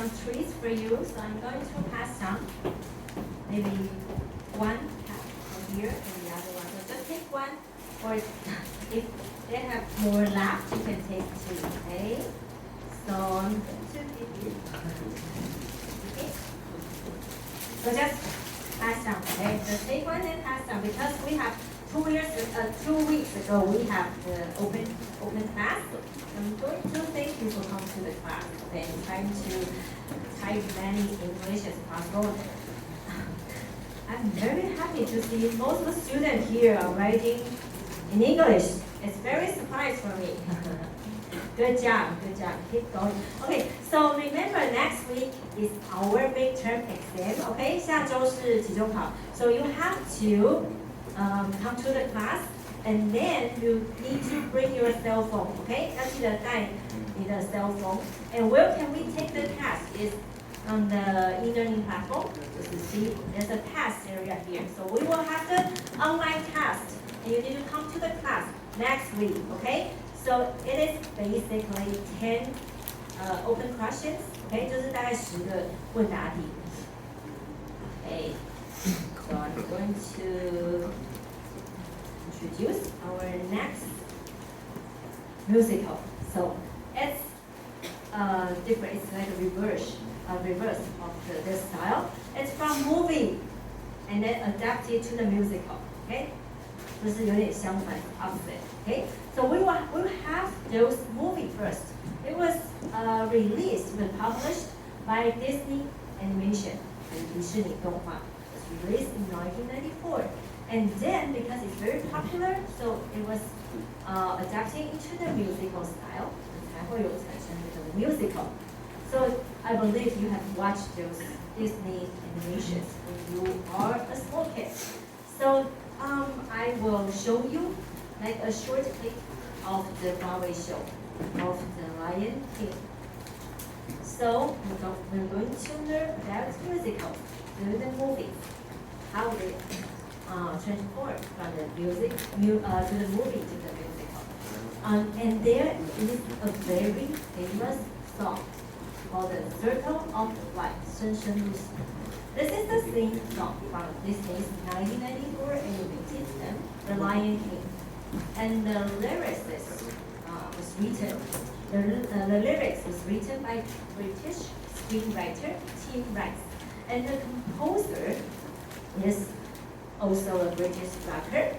some treats for you. So I'm going to pass some. Maybe one here and the other one. So just take one, or if they have more left, you can take two. Okay. So I'm going to give you. Okay. So just pass some. Okay. Just take one and pass some because we have 2 weeks ago we have the open class. I'm going to thank you for coming to the class and trying to type many English as possible. I'm very happy to see most of the students here are writing in English. It's very surprised for me. Good job, keep going. Okay, so remember next week is our midterm exam. Okay, 下周是期中考. So you have to come to the class, and then you need to bring your cell phone. Okay, 要记得带你的 cell phone. And where can we take the test? Is on the e-learning platform. Just to see, there's a test area here. So we will have the online test, and you need to come to the class next week. Okay, so it is basically 10 open questions. Okay, 就是大概10个问答题. Okay, so I'm going to introduce our next musical. So it's different. It's like a reverse of this style. It's from movie and then adapted to the musical. Okay, 就是有点相反 opposite. Okay, so we will have those movie first. It was released, published by Disney Animation and 迪士尼动画. It was released in 1994. And then, because it's very popular, so it was adapting into the musical style. 才会有产生这个 musical. So I believe you have watched those Disney animations when you are a small kid. So I will show you like a short clip of the Broadway show of the Lion King. So we're going to learn about musicals through the movies, how they transform from the music to the movie to the musical. And there is a very famous song called The Circle of Life, 生生不息. This is the same song from Disney's 1994 animated film, The Lion King. And the lyrics was written by British screenwriter Tim Rice. And the composer is also a British rocker,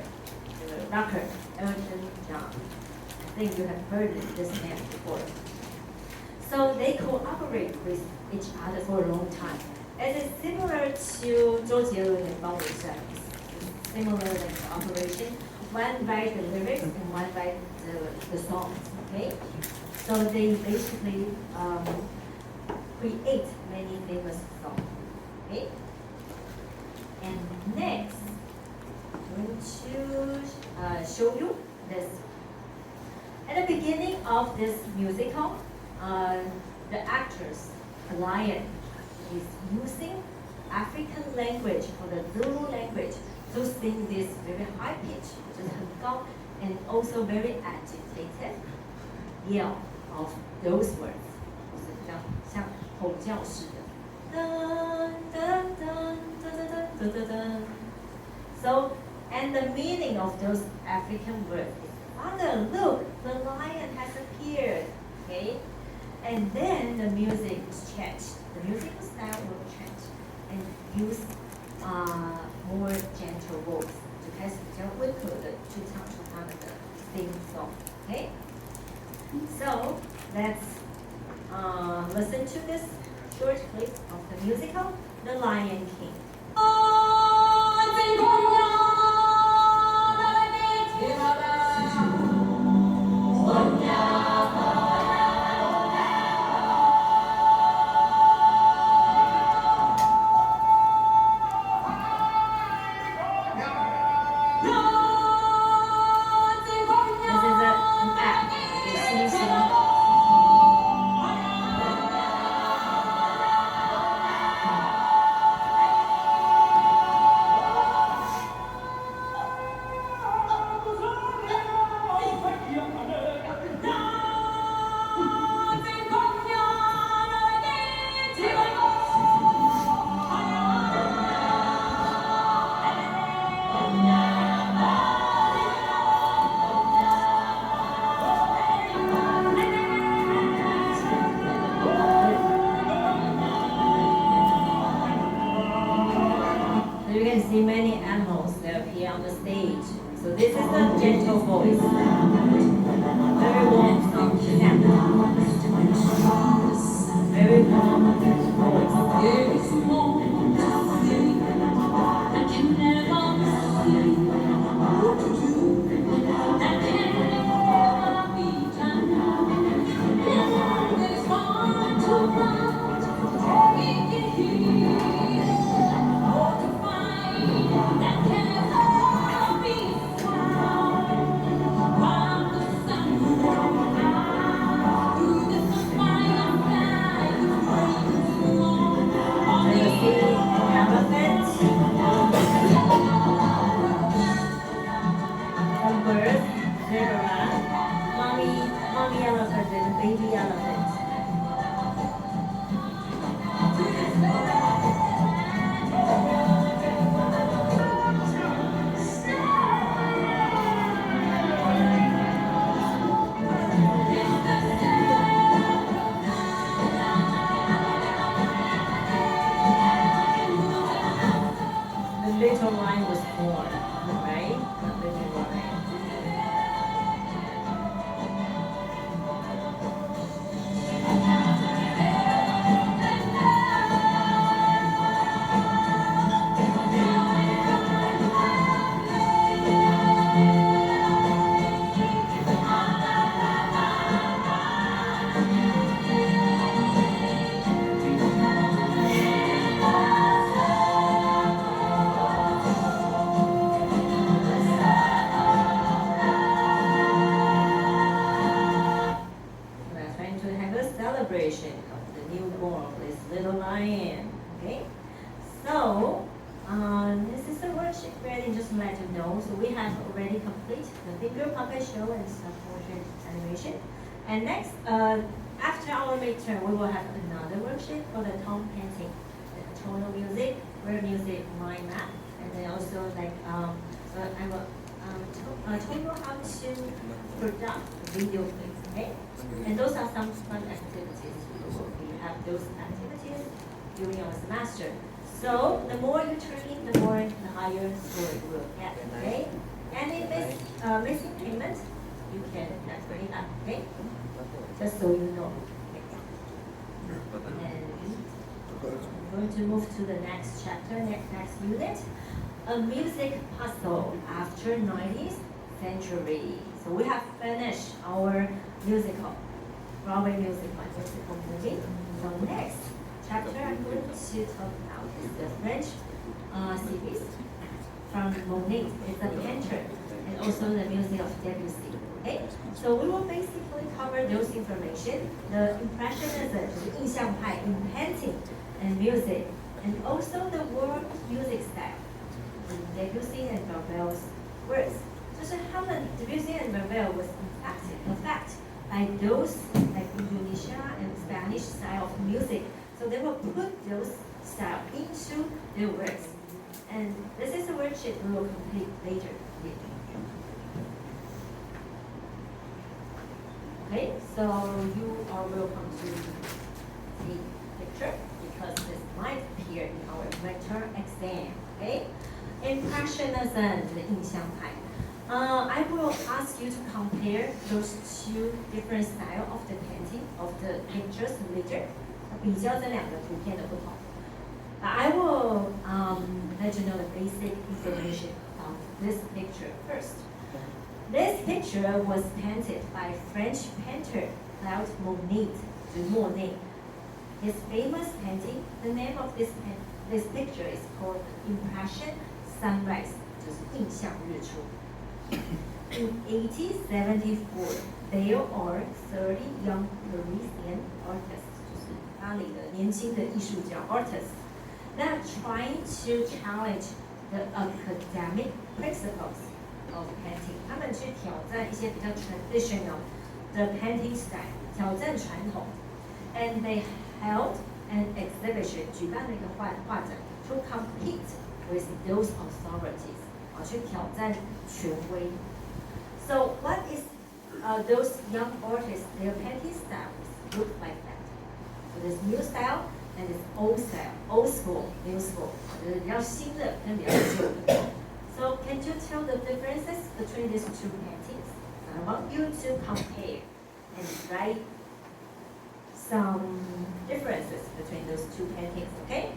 Elton John. I think you have heard this name before. So they cooperate with each other for a long time. It is similar to 周杰伦 and 方文山. Similar like cooperation. One write the lyrics and one write the songs. Okay, so they basically create many famous songs. Okay, and next I'm going to show you this. At the beginning of this musical, the actors, the lion, is using African language or the Zulu language to sing this very high pitch, 就是很高, and also very agitated yell of those words. 就是比较像吼叫式的. Dun, dun, dun, dun, dun, dun, dun, dun. So, and the meaning of those African words is, Father, look, the lion has appeared. Okay? And then the music is changed. The musical style will change and use more gentle voice 就开始比较温和的去唱出他们的 sing song. Okay? So let's listen to this short clip of the musical, The Lion King. you can see many animals that appear on the stage. So this is a gentle voice, very warm sound, very warm mommy elephant and baby elephant. The little lion was born, right? The little lion. We're trying to have a celebration of the newborn of this little lion. Okay? So, this is the worksheet ready, just to let you know. So we have already completed the finger puppet show and stop motion animation. And next, after our midterm, we will have another worksheet for the tone painting, the tonal music, word music, mind map, and then also like I will tell you how to produce video clips. Okay, and those are some fun activities. We have those activities during our semester. So the more you turn in, the more the higher score you will get. Okay, and if it's missing payment, you can bring it up. Okay, just so you know. And I'm going to move to the next chapter, next unit. A music puzzle after 90th century. So we have finished our musical, Broadway musical movie. So next chapter I'm going to talk about is the French series from Monet. It's a painter, and also the music of Debussy. Okay, so we will basically cover those information, the impressionism, 印象派 in painting and music, and also the world music style. Debussy and Ravel's works. 就是他们 Debussy and Ravel was affected by those like Indonesia and Spanish style of music. So they will put those style into their works. And this is a worksheet we will complete later. Okay, so you are welcome to the picture because this might appear in our lecture exam. Okay, Impressionism, the 印象派. I will ask you to compare those two different styles of the painting of the pictures later. 比较这两个图片的不同. I will let you know the basic information about this picture first. This picture was painted by French painter Claude Monet. His famous painting, the name of this picture is called Impression Sunrise, 就是印象日出. In 1874, there are 30 young Parisian artists, 就是巴黎的年轻的艺术家 artists, that are trying to challenge the academic principles of painting. 他们去挑战一些比较 traditional 的 painting style, 挑战传统. And they held an exhibition, 举办了一个画展 to compete with those authorities, 去挑战权威. So what is those young artists, their painting styles look like that? So this new style and it's old style, old school, new school. 比较新的跟比较旧的。So can you tell the differences between these two paintings? I want you to compare and write some differences between those two paintings, okay?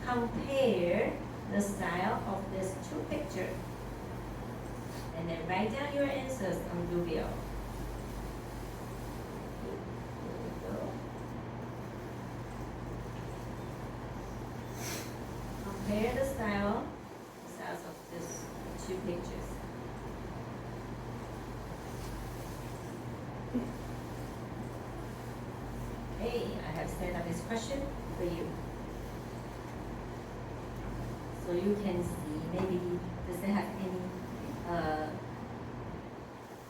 Compare the style of these two pictures. And then write down your answers on Google. Compare the styles of these two pictures. Okay, I have set up this question for you. So you can see maybe does it have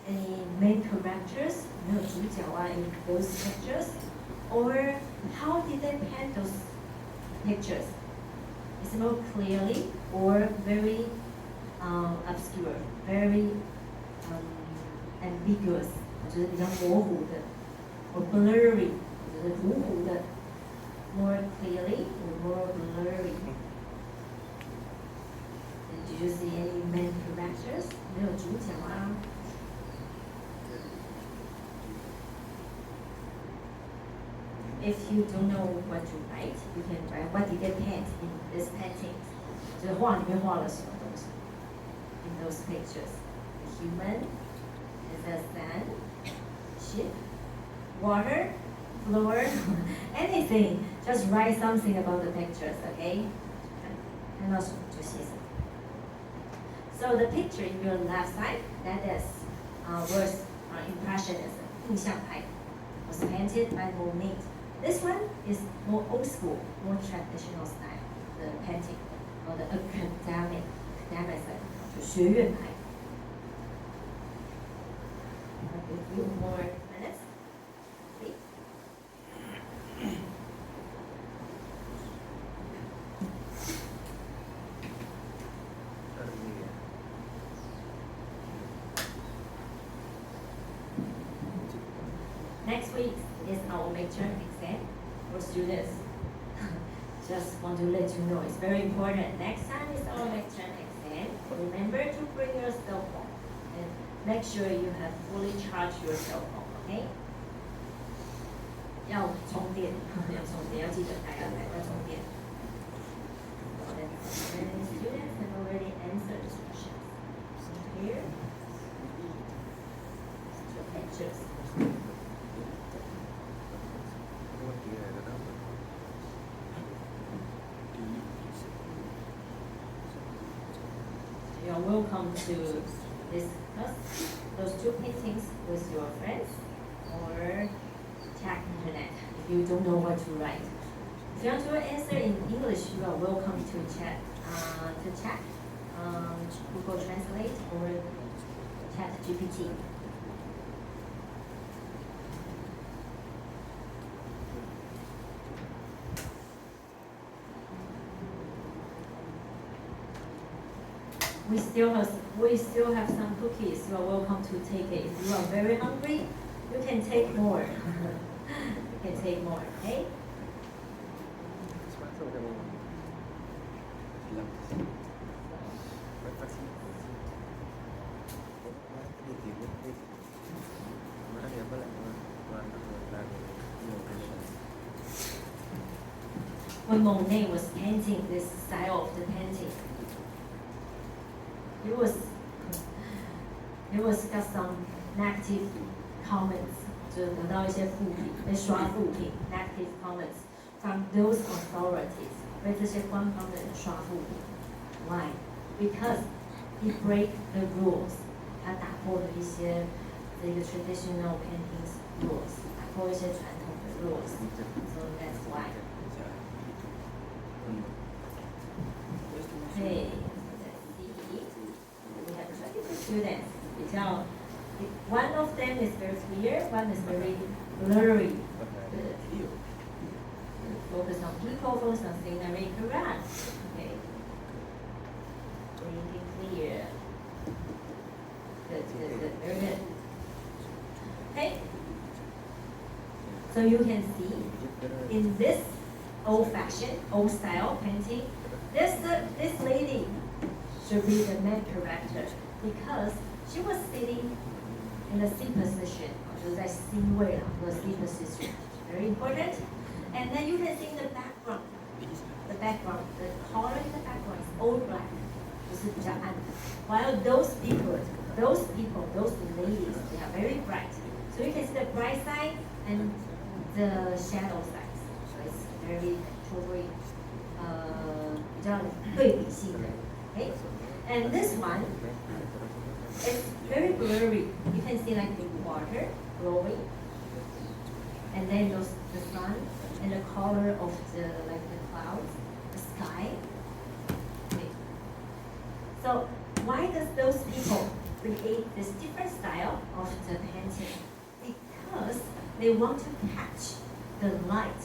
any main characters, 没有主角啊 in those pictures? Or how did they paint those pictures? Is it more clearly or very obscure, very ambiguous, 就是比较模糊的 or blurry, 就是糊糊的 more clearly or more blurry? Did you see any main characters? 没有主角啊 If you don't know what to write, you can write what did they paint in this painting. 就是画里面画了什么东西 in those pictures. The human, is a sand, ship, water, floor, anything. Just write something about the pictures, okay? 看到什么就写什么 So the picture in your left side, that is was Impressionism, 印象派 was painted by Monet. This one is more old school, more traditional style, the painting, or the academicism, 就学院派. I'll give you more minutes, please. Next week is our midterm exam for students. Just want to let you know, it's very important. Next time is our midterm exam. Remember to bring your cell phone and make sure you have fully charged your cell phone, okay? 要充电，要充电，要记得带要充电。Many students have already answered this question. Here, two pictures. You are welcome to discuss those two paintings with your friends or check internet if you don't know what to write. If you want to answer in English, you are welcome to check Google Translate or Chat GPT. We still have some cookies. You are welcome to take it. If you are very hungry, you can take more. You can take more, okay? When Monet was painting this style of the painting, it was got some negative comments, 就得到一些负评，被刷负评 negative comments from those authorities， 被这些官方的人刷负评。Why? Because he break the rules， 他打破了一些这个 traditional paintings rules， 打破一些传统的 rules。So that's why. Okay. Students, one of them is very clear, one is very blurry. Focus on people, focus on scenery, correct. Okay. Really clear. Good, very good. Okay. So you can see in this old-fashioned, old-style painting. This lady should be the main character because she was sitting in the C position, 就是在 C 位啦，或者 C position, very important. And then you can see the background, the color in the background is all black, 就是比较暗的。While those ladies, they are very bright. So you can see the bright side and the shadow side. So it's very totally 比较对比性的。Okay, and this one is very blurry. You can see like the water glowing, and then the sun and the color of the clouds, the sky. Okay. So why does those people create this different style of the painting? Because they want to catch the light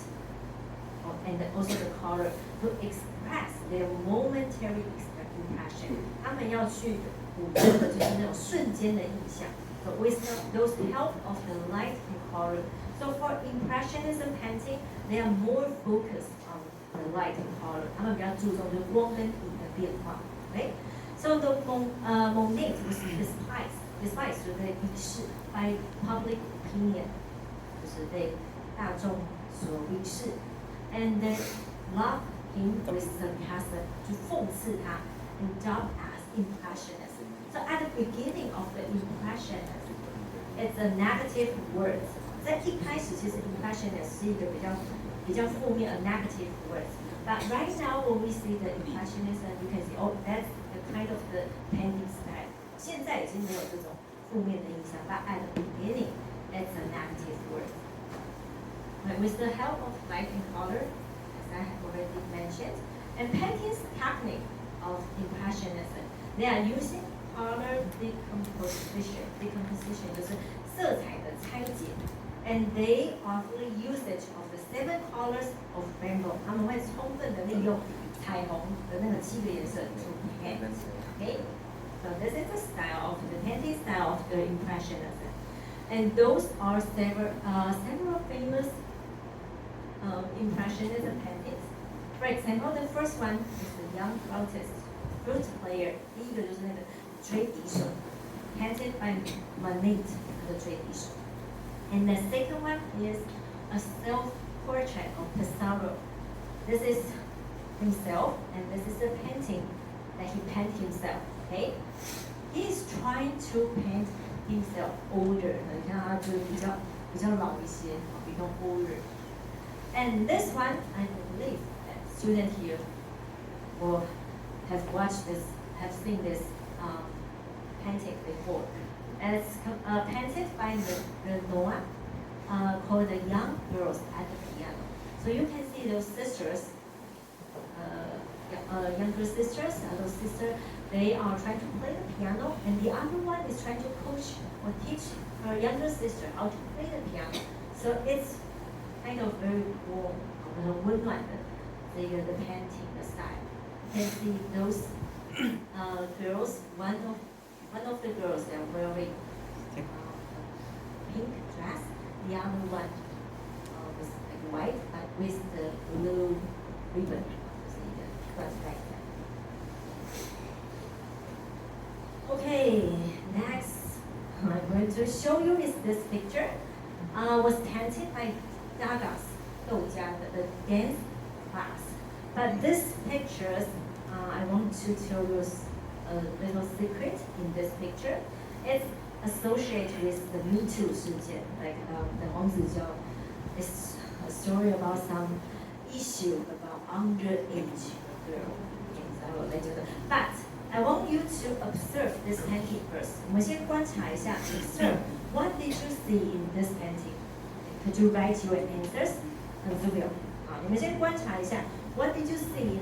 and also the color to express their momentary impression. 他们要去捕捉的就是那种瞬间的印象。So with those help of the light and color. So for impressionism painting, they are more focused on the light and color. 他们比较注重就是光跟影的变化。Right? So the Monet was despised 就被鄙视 by public opinion， 就是被大众所鄙视。And they love him with sarcasm， 就讽刺他 and dubbed as impressionist. So at the beginning of the impressionist, it's a negative word. 在一开始其实 impressionist 是一个比较负面 a negative word. But right now when we see the impressionism, you can see that's the kind of the painting style. 现在已经没有这种负面的印象 but at the beginning, it's a negative word. But with the help of light and color, as I have already mentioned, and painting's technique of impressionism, they are using color decomposition 就是色彩的拆解 and they often usage of the 7 colors of rainbow. 他们会充分的利用彩虹的那个7个颜色 to paint. Okay? So this is the style of the painting style of the impressionism. And those are several famous impressionism paintings. For example, the first one is the young flute player. 第一个就是那个吹笛手 painted by Monet 的吹笛手。And the second one is a self-portrait of Pissarro. This is himself, and this is a painting that he painted himself. Okay, he is trying to paint himself older. 你看他就比较老一些，比较 older. And this one, I believe that students here will have watched this, have seen this painting before. And it's painted by Renoir, called The Young Girls at the Piano. So you can see those sisters, younger sisters, those sisters, they are trying to play the piano, and the other one is trying to coach or teach her younger sister how to play the piano. So it's kind of very warm, 很温暖的这个 the painting the style. You can see those girls. One of the girls they are wearing pink dress. The other one was like white, but with the blue ribbon. See the front back there. Okay, next I'm going to show you is this picture. Was painted by豆家的 dance class. But this pictures, I want to tell you a little secret in this picture. It's associated with the Me Too 事件, like the 黄子佼 is a story about some issue about underage girl. But I want you to observe this painting first. 我们先观察一下 observe what did you see in this painting? Could you write your answers? 你们先观察一下 what did you see in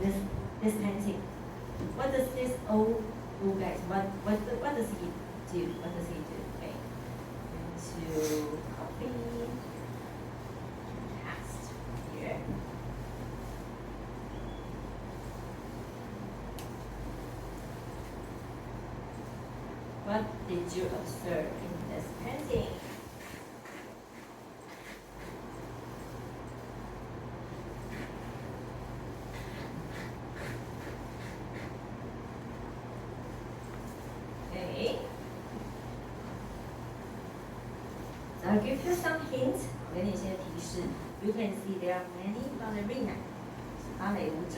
this painting? What does this old guy, what does he do? What does he do? Okay. To copy text here. What did you observe in this painting? give you some hints，给你一些提示。You can see there are many ballerina， 芭蕾舞者。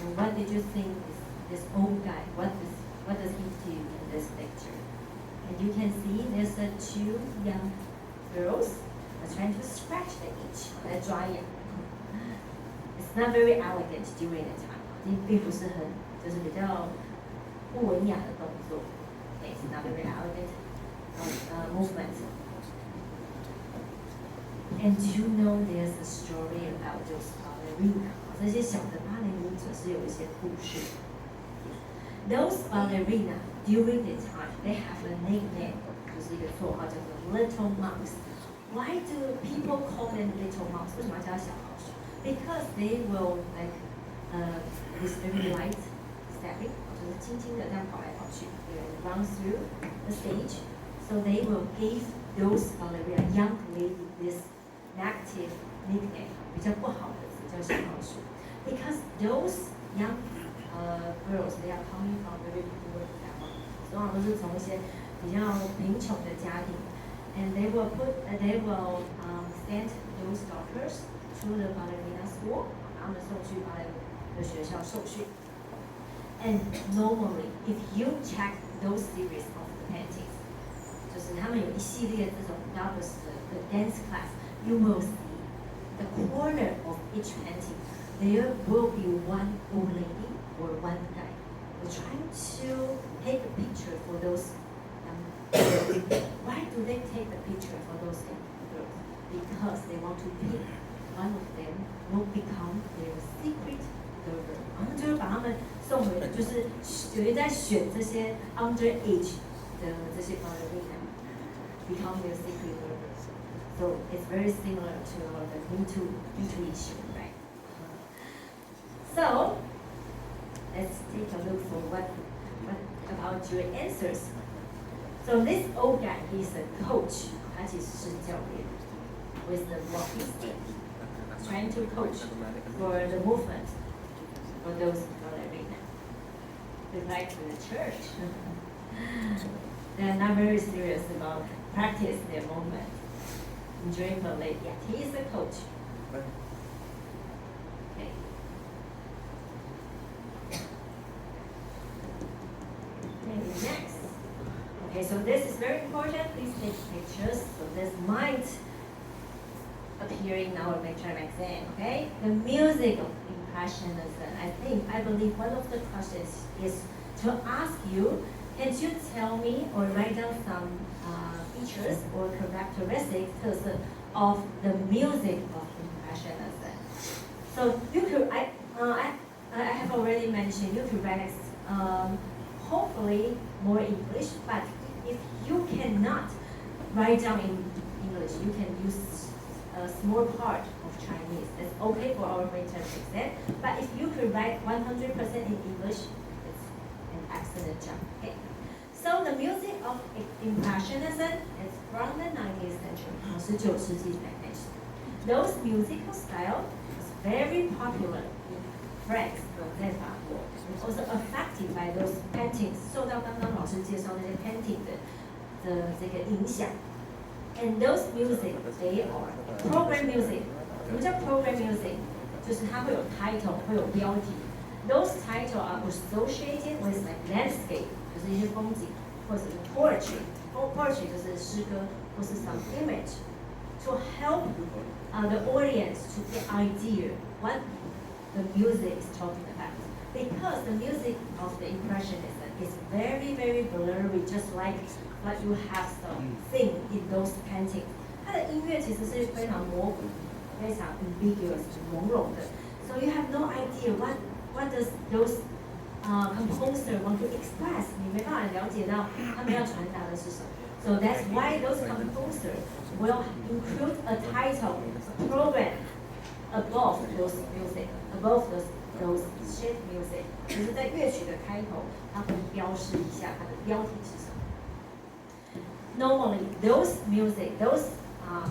And what did you think is this old guy? What does he do in this picture? And you can see there's two young girls are trying to scratch the itch 来抓痒。It's not very elegant during the time， 并不是很就是比较不文雅的动作。It's not very elegant movement. And you know there's a story about those ballerina. 这些小的芭蕾舞者是有一些故事。Those ballerina during the time they have a nickname， 就是一个绰号叫做 Little Monks. Why do people call them Little Monks? 为什么要叫小老鼠 ？Because they will like this very light stepping， 就是轻轻的这样跑来跑去。They will run through the stage, so they will give those ballerina young lady this negative nickname， 比较不好的词叫小老鼠。Because those young girls they are coming from very poor families， 通常都是从一些比较贫穷的家庭。And they will send those daughters to the ballerina school， 把他们送去芭蕾舞的学校受训。And normally, if you check those series of the paintings， 就是他们有一系列这种 daughters 的 dance class， you will see the corner of each painting there will be one old lady or one guy trying to take a picture for those. Why do they take the picture for those girls? Because they want to pick one of them will become their secret lover. 就是把他们送回，就是有人在选这些 underage 的这些 ballerina become their secret lovers. So it's very similar to the intuition, right? So let's take a look for what about your answers. So this old guy, he's a coach. 他其实是教练 with the walking stick, trying to coach for the movement for those ballerina. They like to the church. They're not very serious about practice their movement during ballet. Yeah, he is a coach. Okay. Maybe next. Okay, so this is very important. Please take pictures. So this might appear in our lecture exam. Okay, the music of impressionism. I believe one of the questions is to ask you, can you tell me or write down some features or characteristics of the music of impressionism? So you could, I have already mentioned you could write hopefully more English, but if you cannot write down in English, you can use a small part of Chinese. It's okay for our midterm exam, but if you could write 100% in English, it's an excellent job. Okay. So the music of Impressionism is from the 19th century, 19世纪才开始. Those musical style was very popular in France, 在法国. Also affected by those paintings， 受到刚刚老师介绍那些 painting 的这个影响。And those music they are program music。什么叫 program music？ 就是它会有 title， 会有标题。Those title are associated with like landscape， 就是一些风景，或者是 poetry，poetry 就是诗歌，或是 some image to help the audience to get idea what the music is talking about. Because the music of the Impressionism is very, very blurry, just like what you have seen in those paintings. 它的音乐其实是非常模糊、非常 ambiguous、朦胧的。So you have no idea what does those composer want to express. 你没办法了解到他们要传达的是什么。So that's why those composers will include a title, a program above those music, above those sheet music， 就是在乐曲的开头，它会标示一下它的标题是什么。Normally, those music, those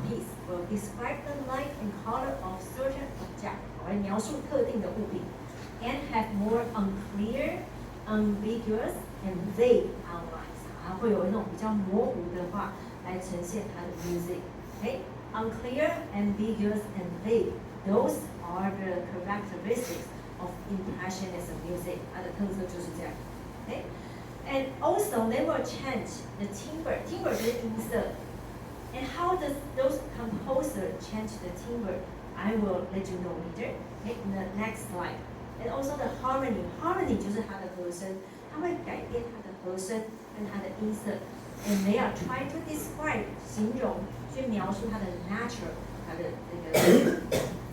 piece will describe the light and color of certain object， 来描述特定的物品 ，and have more unclear, ambiguous and vague outlines， 它会有一种比较模糊的话来呈现它的 music。Okay, unclear, ambiguous, and vague. Those are the characteristics of impressionist music. 它的特色就是这样。Okay, and also they will change the timbre. Timbre 就是音色。And how does those composers change the timbre? I will let you know later. Okay, in the next slide. And also the harmony. Harmony 就是它的和声，它会改变它的和声跟它的音色。And they are trying to describe 形容去描述它的 natural 它的那个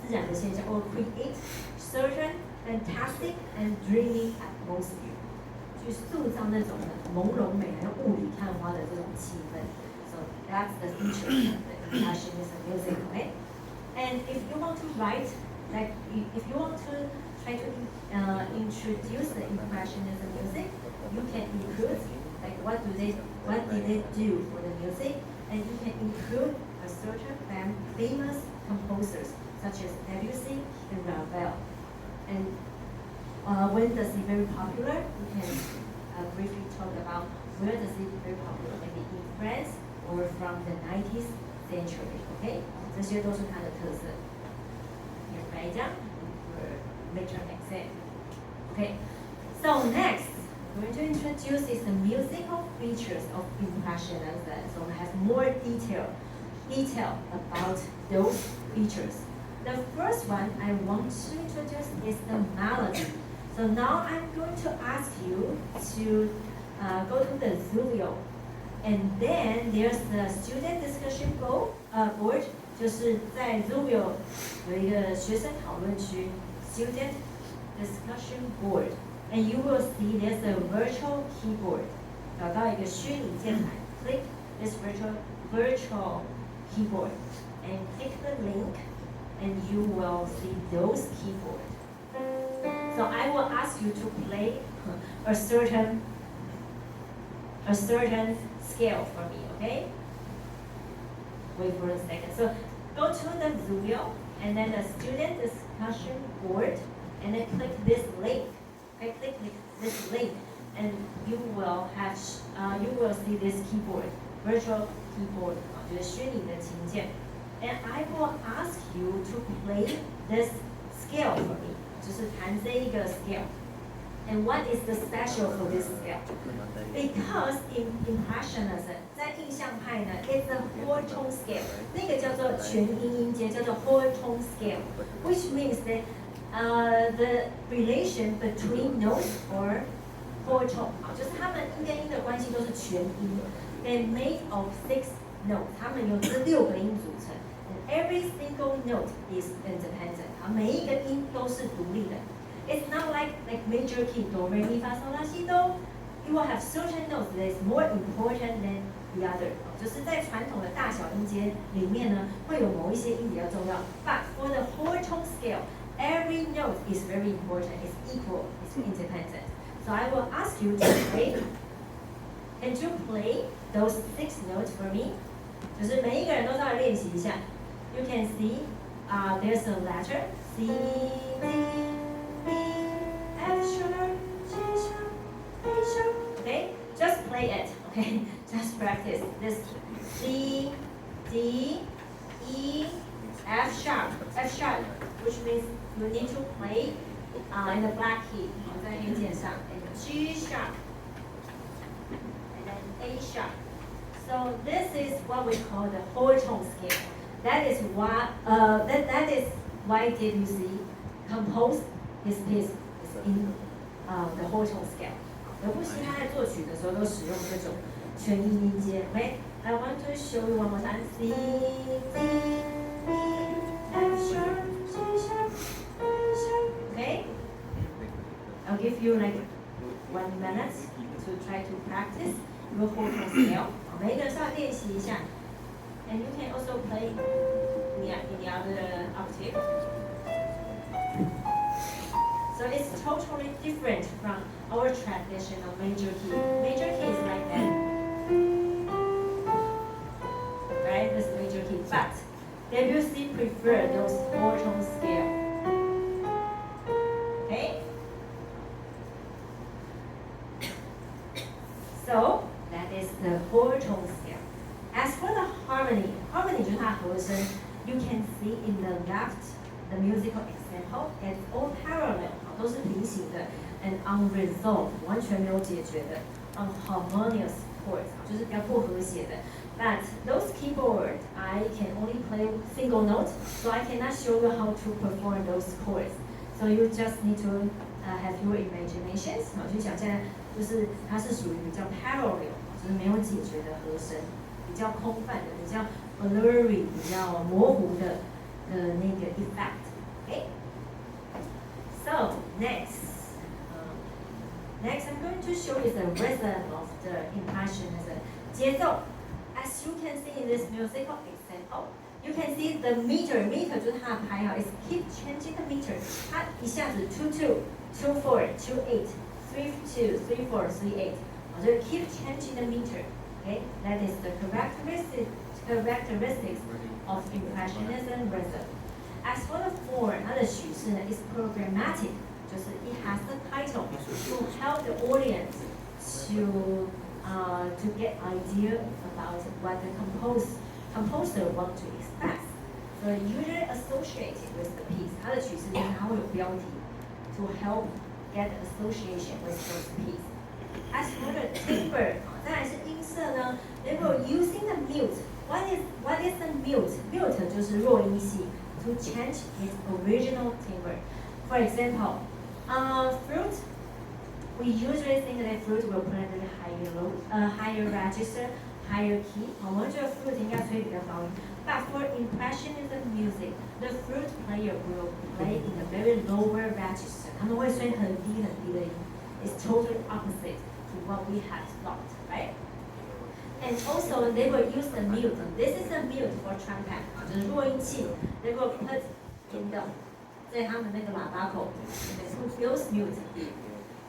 自然的现象 or create certain fantastic and dreamy atmosphere 去塑造那种的朦胧美还有雾里看花的这种气氛。So that's the feature of the impressionist music, okay? And if you want to write, like if you want to try to introduce the impressionist music, you can include like what did they do for the music, and you can include a certain famous composers such as Debussy and Ravel. And when does it very popular? You can briefly talk about where does it very popular, maybe in France or from the 19th century. Okay, 这些都是它的特色。你来讲 midterm exam. Okay, so next we're going to introduce is the musical features of impressionism. So it has more detail about those features. The first one I want to introduce is the melody. So now I'm going to ask you to go to the Zuvio, and then there's the student discussion board. 就是在 Zuvio 有一个学生讨论区 student discussion board, and you will see there's a virtual keyboard. 找到一个虚拟键盘 click this virtual keyboard and click the link, and you will see those keyboards. So I will ask you to play a certain scale for me, okay? Wait for a second. So go to the Zuvio and then the student discussion board, and then click this link. Okay, click this link, and you will see this keyboard, virtual keyboard, 就是虚拟的琴键. And I will ask you to play this scale for me. 就是弹这一个 scale. And what is the special for this scale? Because in Impressionism, 在印象派呢 it's a whole tone scale. 那个叫做全音音阶，叫做 whole tone scale, which means that the relation between notes or whole tone, 就是它们音跟音的关系都是全音。They're made of 6 notes. 它们由这6个音组成。And every single note is independent. 每一个音都是独立的。It's not like major key, do, re, mi, fa, sol, la, si, do. You will have certain notes that is more important than the other. 就是在传统的大小音阶里面呢，会有某一些音比较重要。But for the whole tone scale, every note is very important. It's equal. It's independent. So I will ask you to play. Can you play those 6 notes for me? 就是每一个人都稍微练习一下。You can see, there's a letter C, D, B, F sharp, G sharp, A sharp. Okay, just play it. Okay, just practice this C, D, E, F sharp, which means you need to play in the black key, 在黑键上 and G sharp, and then A sharp. So this is what we call the whole tone scale. That is why Debussy composed his piece in the whole tone scale. 德布西他在作曲的时候都使用这种全音音阶。Okay, I want to show you one more time. C, D, E, F sharp, G sharp, A sharp. Okay, I'll give you like 1 minute to try to practice your whole tone scale. 每一个人稍微练习一下。And you can also play in the other octave. So it's totally different from our traditional major key. Major key is like that. Right? This major key. But Debussy preferred those whole tone scale. Okay? So that is the whole tone scale. As for 和声 you can see in the left the musical example it's all parallel 都是平行的 and unresolved 完全没有解决的 unharmonious chords 就是比较不和谐的 but those keyboard I can only play single note so I cannot show you how to perform those chords so you just need to have your imaginations 去想象就是它是属于比较 parallel 就是没有解决的和声比较空泛的比较 blurry 比较模糊的那个 effect okay so next I'm going to show you the rhythm of the impressionism 节奏 as you can see in this musical example you can see the meter 就是它的拍号 is keep changing the meter 它一下子 2-2 2-4 2-8 3-2 3-4 3-8就是 keep changing the meter okay that is the characteristics of impressionism rhythm as for the form 它的曲式呢 is programmatic 就是 it has the title to help the audience to get idea about what the composer want to express. So usually associated with the piece. 它的曲式就是它会有标题 to help get association with those piece. As for the timbre, 再来是音色呢 they were using the mute. What is the mute? Mute 就是弱音系 to change its original timbre. For example, flute. We usually think that flute will play at a higher register, higher key. 我们觉得 flute 应该吹比较高音。But for impressionism music, the flute player will play in a very lower register. 他们会吹很低很低的音。It's totally opposite to what we had thought, right? And also, they will use the mute. This is a mute for trumpet. 就是弱音器。They will put in the 在他们那个喇叭口 they use mute.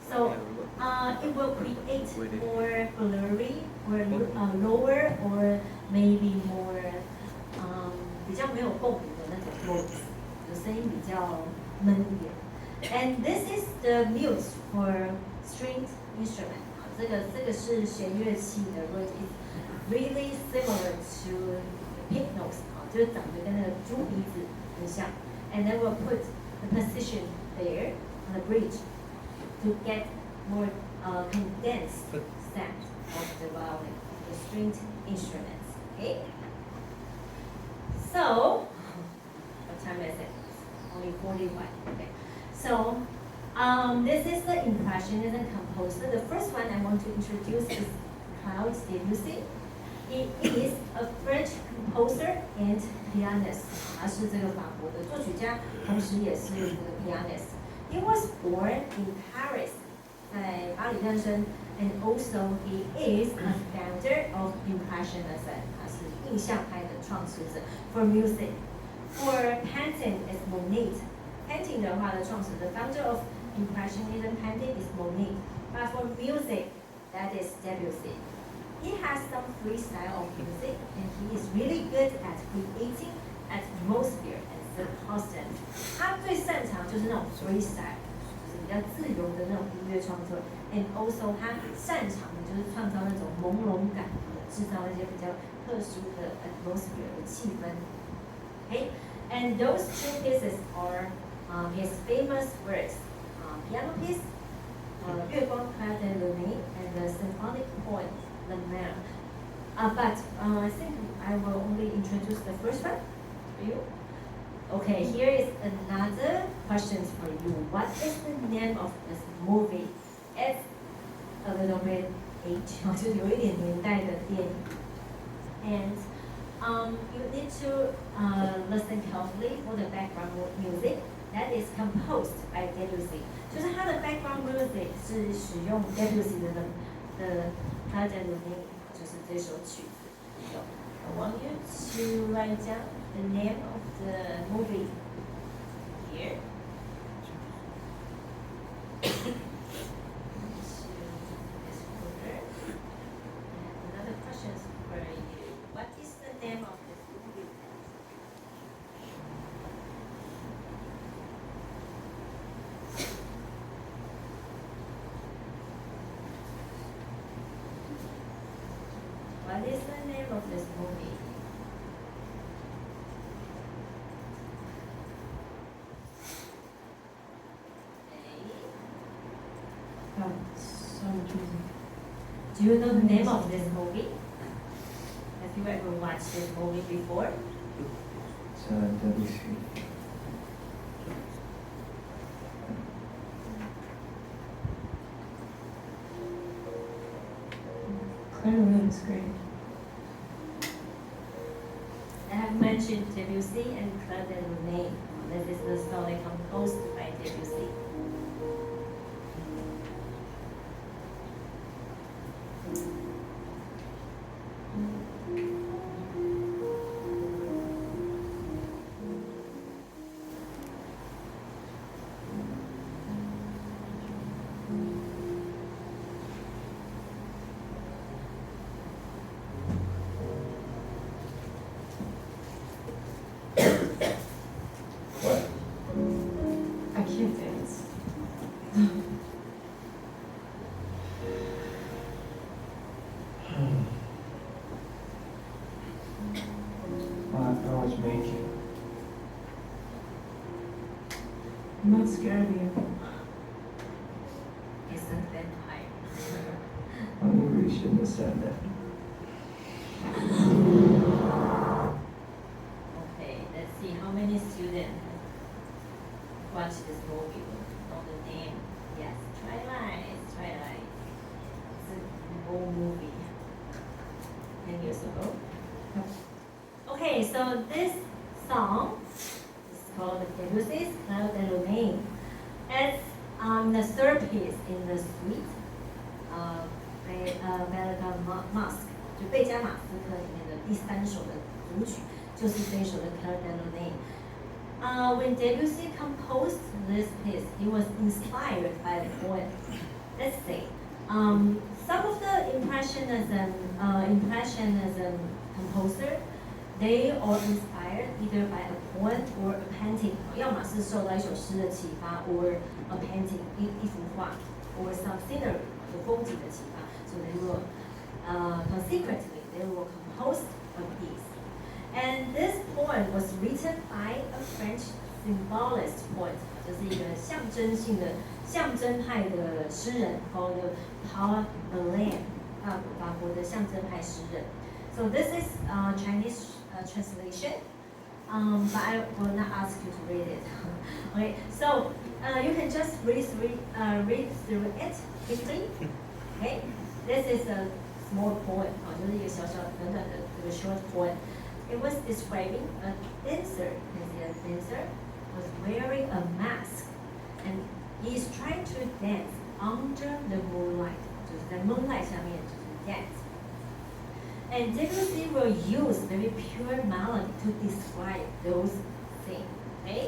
So it will create more blurry or lower or maybe more 比较没有共鸣的那种 voice， 就声音比较闷一点。And this is the mute for stringed instrument。这个是弦乐器的 ，it's really similar to pig nose， 就是长得跟那个猪鼻子很像。And then we'll put the position there on the bridge to get more condensed sound of the violin, the stringed instruments. Okay. So, what time is it? Only 45. Okay. So, this is the impressionism composer. The first one I want to introduce is Claude Debussy. He is a French composer and pianist. 他是这个法国的作曲家，同时也是这个 pianist. He was born in Paris, 在巴黎诞生 and also he is a founder of Impressionism. 他是印象派的创始者 for music. For painting is Monet. Painting 的话的创始者 founder of Impressionism painting is Monet. But for music, that is Debussy. He has some freestyle of music and he is really good at creating atmosphere and substance. 他最擅长就是那种 freestyle， 就是比较自由的那种音乐创作。And also 他擅长的就是创造那种朦胧感，制造一些比较特殊的 atmosphere 的气氛。Okay, and those two pieces are his famous works, piano piece, 月光 Clair de Lune, and the symphonic poem La Mer. But I think I will only introduce the first one for you. Okay, here is another question for you. What is the name of this movie? It's a little bit age, 就是有一点年代的电影。And you need to listen carefully for the background music that is composed by Debussy. 就是它的 background music 是使用 Debussy 的他的 name 就是这首曲子。So I want you to write down the name of the movie here. Another question for you. What is the name of this movie? What is the name of this movie? Do you know the name of this movie? Have you ever watched this movie before? Claire is great. I have mentioned Debussy and Claude Debussy. This is the song composed by Debussy. What? I can't dance. I was making. I'm not scared of you. It's a vampire. I really shouldn't have said that. Okay, let's see how many students watch this movie. Know the name? Yes, Twilight. Twilight. It's an old movie. 10 years ago. Okay, so this song is called Debussy's Claude de Lune. It's the third piece in the suite, Belgian Mask， 就贝加马斯克里面的第三首的组曲，就是这一首的 Claude de Lune。When Debussy composed this piece, he was inspired by the poem. Let's say, some of the impressionism composer, they are inspired either by a poem or a painting. 要么是受到一首诗的启发 or a painting 一幅画 or some scenery 有风景的启发 so they will consequently they will compose a piece. And this poem was written by a French symbolist poet, 就是一个象征性的象征派的诗人 called Paul Verlaine, 法国的象征派诗人。So this is Chinese translation, but I will not ask you to read it. Okay, so you can just read through it quickly. Okay, this is a small poem, 就是一个小小短短的这个 short poem. It was describing a dancer. You can see a dancer was wearing a mask, and he is trying to dance under the moonlight. 就是在 moonlight 下面就是 dance. And Debussy will use very pure melody to describe those things. Okay?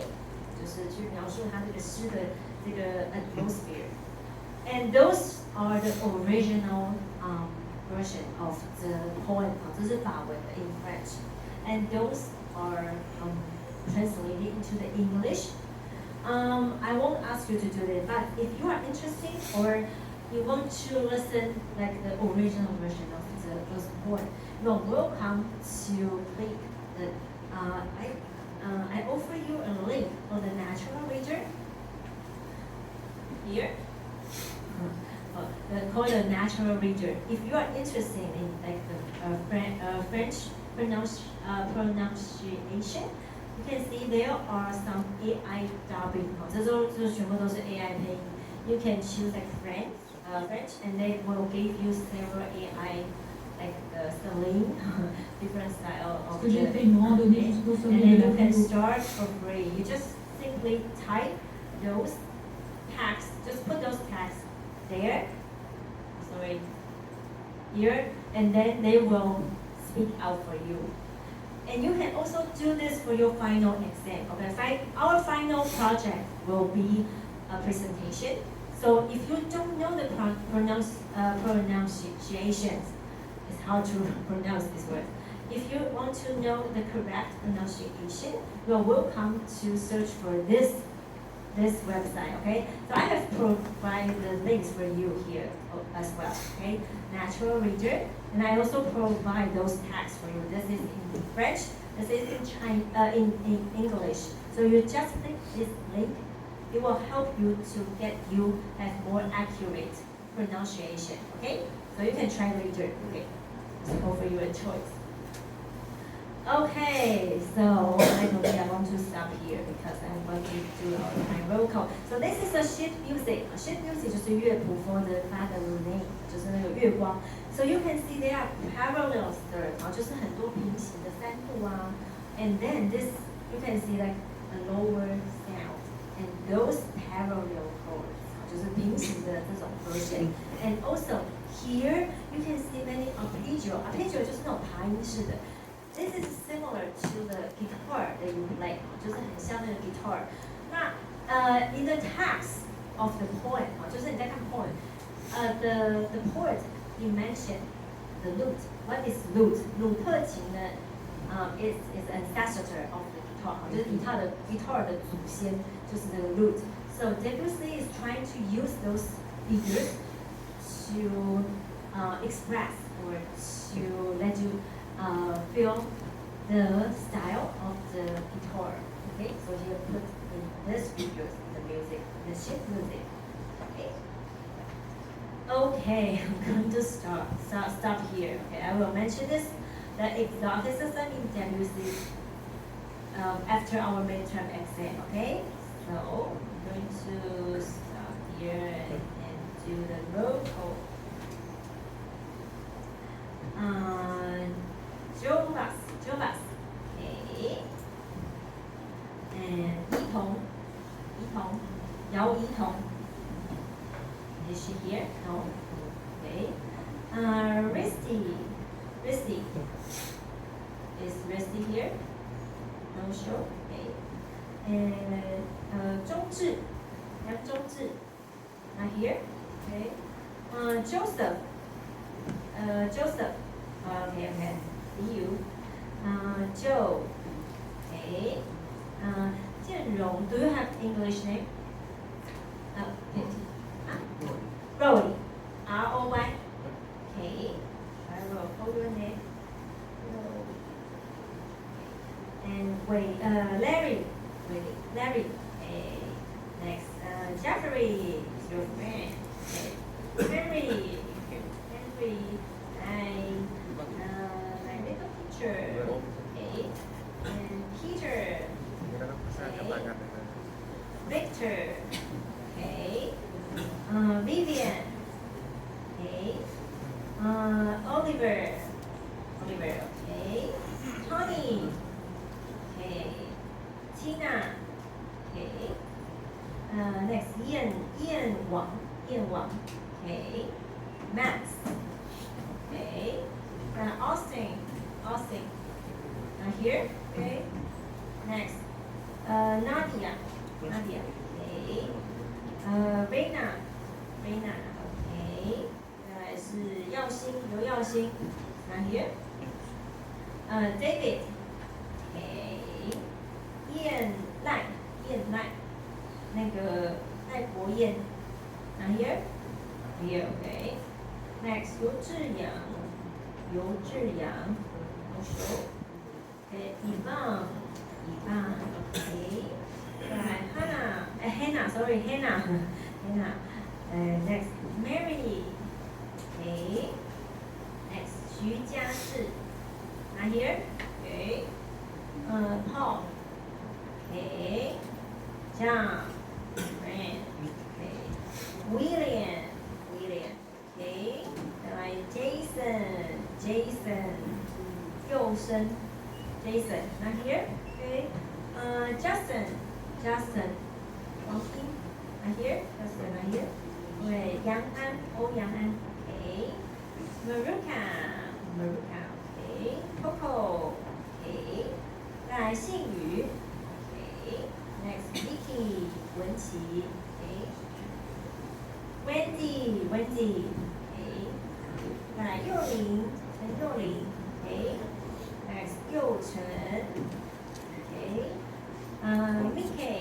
就是去描述他这个诗的这个 atmosphere. And those are the original version of the poem. 这是法文的 in French. And those are translated into the English. I won't ask you to do it, but if you are interested or you want to listen like the original version of those poem, you are welcome to click the. I offer you a link for the natural reader here. Called a natural reader. If you are interested in like the French pronunciation, you can see there are some AI dubbing. 这全部都是 AI 配音。You can choose like French, and they will give you several AI like Celine, different style of the, and then you can start for free. You just simply type those tags. Just put those tags there. Sorry. Here, and then they will speak out for you. And you can also do this for your final exam. Okay, our final project will be a presentation. So if you don't know the pronunciations, it's hard to pronounce this word. If you want to know the correct pronunciation, you are welcome to search for this website. Okay, so I have provided the links for you here as well. Okay, natural reader, and I also provide those tags for you. This is in French. This is in English. So you just click this link. It will help you to get you a more accurate pronunciation. Okay, so you can try later. Okay, so go for your choice. Okay, so I want to stop here because I'm going to do my roll call. So this is a sheet music. Sheet music 就是乐谱 for the father name， 就是那个月光。So you can see there are parallel thirds， 就是很多平行的三度啊。And then this you can see like a lower sound and those parallel chords， 就是平行的这种和弦。And also here you can see many arpeggio，arpeggio 就是那种爬音式的。This is similar to the guitar that you play， 就是很像那个 guitar。那in the text of the poem， 就是你在看 poem，the poet he mentioned the lute. What is lute? 鲁特琴呢，is ancestor of the guitar， 就是guitar 的祖先就是这个 lute. So Debussy is trying to use those figures to express or to let you feel the style of the guitar. Okay, so he put in these figures in the music, the sheet music. Okay. Okay, I'm going to stop here. Okay, I will mention this, the exoticism in Debussy after our midterm exam. Okay, so I'm going to stop here and do the roll call. Jovas, okay. And 怡彤, Yao Yitong. Is she here? No. Okay. Risty. Is Risty here? No show. Okay. And Zhongzhi. Not here. Okay. Joseph. Okay. See you. Joe. Okay. Jianrong. Do you have English name? Roy. R-O-Y. Okay. I will call your name. And wait, Larry. Larry. Okay. Next, Jeffrey. Is your friend. Okay. Henry. My little teacher. Okay. And Peter. Okay. Victor. Okay. Vivian. Okay. Oliver. Okay. Tony. Okay. Tina. Okay. Next, Ian Wang. Okay. Max. Okay. Austin. Here. Okay. Next, Nadia. Okay. Reina. Okay. 再来是刘耀星 Not here. David. Okay. Ian 赖，那个赖国燕 Not here. Here. Okay. Next, 尤志阳 No show. Okay. Ivan. Okay. Hannah. Next, Mary. Okay. Next, 徐家志 Not here. Okay. Paul. Okay. John. Fran. Okay. William. Okay. 再来 Jason. 佑生 Jason. Not here. Okay. Justin. Okay. Not here. Justin. Not here. Okay. 欧阳安 Okay. Maruka. Okay. Coco. Okay. 再来信宇 Okay. Next, Vicky 文琪 Okay. Wendy Okay. 再来陈幼玲 Okay. Next, 佑成 Okay. Mickey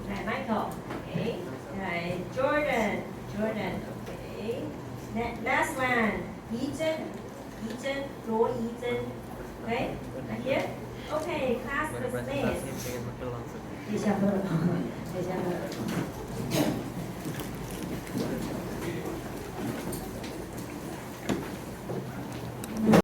再来 Michael Okay. 再来 Jordan Okay. Last one, 罗怡珍 Okay. Not here. Okay, class dismissed. 等一下喝了 What?